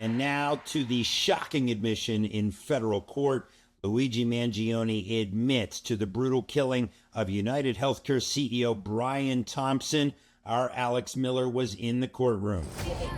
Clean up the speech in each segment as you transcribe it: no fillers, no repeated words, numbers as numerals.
And now to the shocking admission in federal court. Luigi Mangione admits to the brutal killing of United Healthcare CEO Brian Thompson. Our Alex Miller was in the courtroom.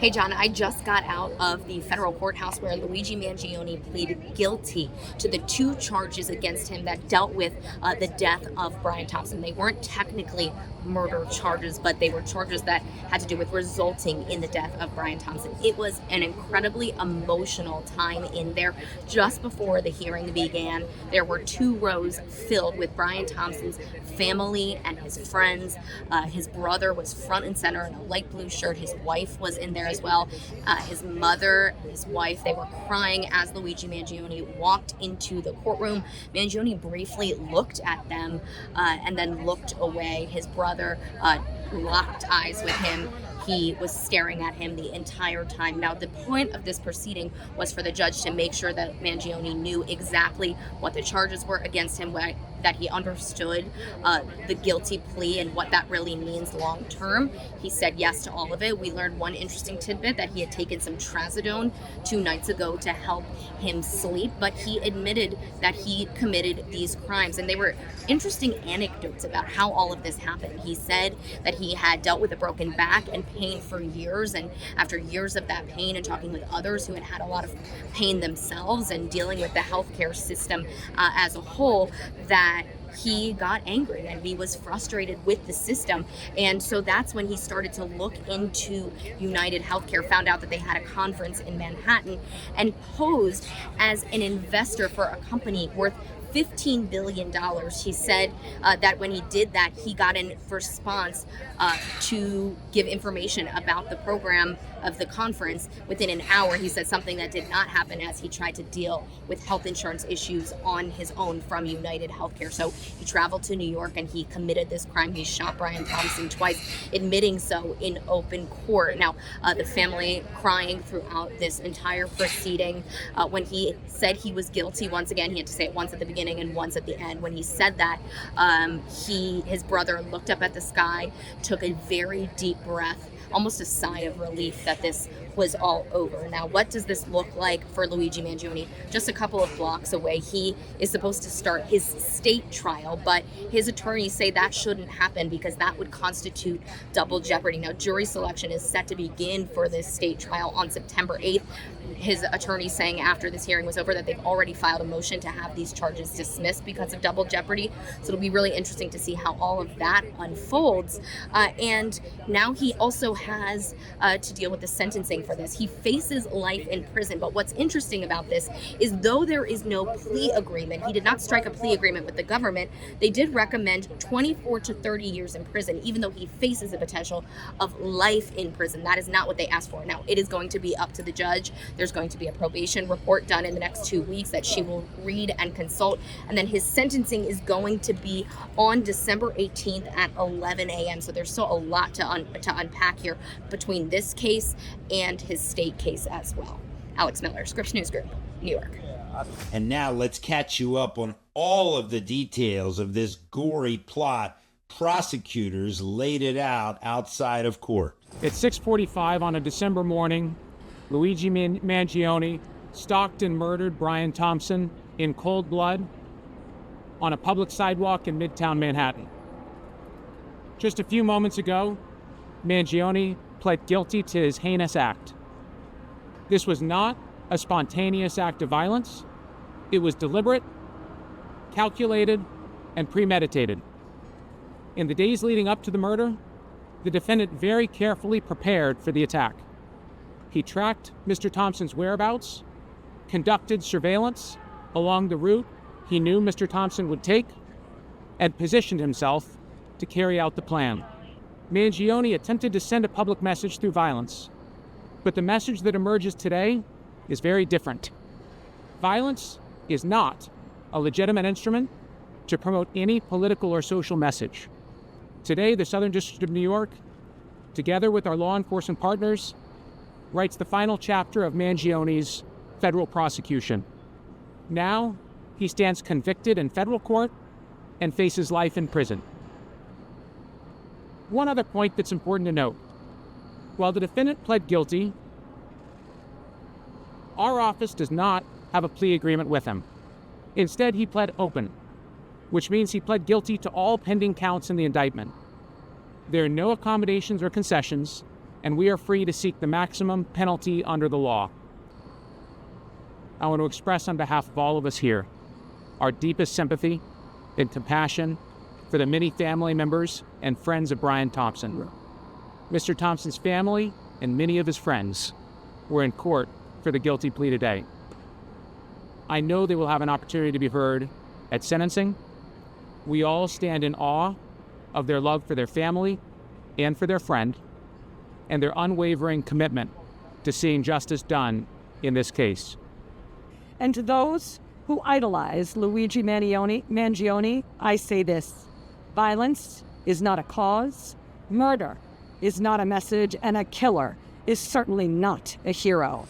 Hey, John, I just got out of the federal courthouse where Luigi Mangione pleaded guilty to the 2 charges against him that dealt with the death of Brian Thompson. They weren't technically murder charges, but they were charges that had to do with resulting in the death of Brian Thompson. It was an incredibly emotional time in there. Just before the hearing began, there were 2 rows filled with Brian Thompson's family and his friends. His brother was front and center in a light blue shirt. His wife was in there as well. His mother, his wife, they were crying as Luigi Mangione walked into the courtroom. Mangione briefly looked at them and then looked away. His brother locked eyes with him. He was staring at him the entire time. Now, the point of this proceeding was for the judge to make sure that Mangione knew exactly what the charges were against him, that he understood the guilty plea and what that really means long term. He said yes to all of it. We learned one interesting tidbit, that he had taken some trazodone 2 nights ago to help him sleep, but he admitted that he committed these crimes. And they were interesting anecdotes about how all of this happened. He said that he had dealt with a broken back and pain for years, and after years of that pain and talking with others who had had a lot of pain themselves and dealing with the healthcare system as a whole, that he got angry and he was frustrated with the system. And so that's when he started to look into United Healthcare, found out that they had a conference in Manhattan, and posed as an investor for a company worth $15 billion. He said that when he did that, he got in response to give information about the program of the conference. Within an hour, he said something that did not happen as he tried to deal with health insurance issues on his own from United Healthcare. So he traveled to New York and he committed this crime. He shot Brian Thompson twice, admitting so in open court. Now, the family crying throughout this entire proceeding. When he said he was guilty, once again, he had to say it once at the beginning and once at the end. When he said that, his brother looked up at the sky, took a very deep breath, almost a sigh of relief that this was all over. Now, what does this look like for Luigi Mangione? Just a couple of blocks away, he is supposed to start his state trial, but his attorneys say that shouldn't happen because that would constitute double jeopardy. Now, jury selection is set to begin for this state trial on September 8th. His attorney saying after this hearing was over that they've already filed a motion to have these charges dismissed because of double jeopardy. So it'll be really interesting to see how all of that unfolds. And now he also has to deal with the sentencing for this. He faces life in prison. But what's interesting about this is, though there is no plea agreement, he did not strike a plea agreement with the government. They did recommend 24 to 30 years in prison, even though he faces the potential of life in prison. That is not what they asked for. Now, it is going to be up to the judge. There's going to be a probation report done in the next 2 weeks that she will read and consult. And then his sentencing is going to be on December 18th at 11 a.m. So there's still a lot to unpack here between this case and his state case as well. Alex Miller, Scripps News Group, New York. And now let's catch you up on all of the details of this gory plot. Prosecutors laid it out outside of court. At 6:45 on a December morning, Luigi Mangione stalked and murdered Brian Thompson in cold blood on a public sidewalk in Midtown Manhattan. Just a few moments ago, Mangione pled guilty to his heinous act. This was not a spontaneous act of violence. It was deliberate, calculated, and premeditated. In the days leading up to the murder, the defendant very carefully prepared for the attack. He tracked Mr. Thompson's whereabouts, conducted surveillance along the route he knew Mr. Thompson would take, and positioned himself to carry out the plan. Mangione attempted to send a public message through violence, but the message that emerges today is very different. Violence is not a legitimate instrument to promote any political or social message. Today, the Southern District of New York, together with our law enforcement partners, writes the final chapter of Mangione's federal prosecution. Now, he stands convicted in federal court and faces life in prison. One other point that's important to note. While the defendant pled guilty, our office does not have a plea agreement with him. Instead, he pled open, which means he pled guilty to all pending counts in the indictment. There are no accommodations or concessions, and we are free to seek the maximum penalty under the law. I want to express on behalf of all of us here our deepest sympathy and compassion for the many family members and friends of Brian Thompson. Mr. Thompson's family and many of his friends were in court for the guilty plea today. I know they will have an opportunity to be heard at sentencing. We all stand in awe of their love for their family and for their friend, and their unwavering commitment to seeing justice done in this case. And to those who idolize Luigi Mangione, I say this: violence is not a cause, murder is not a message, and a killer is certainly not a hero.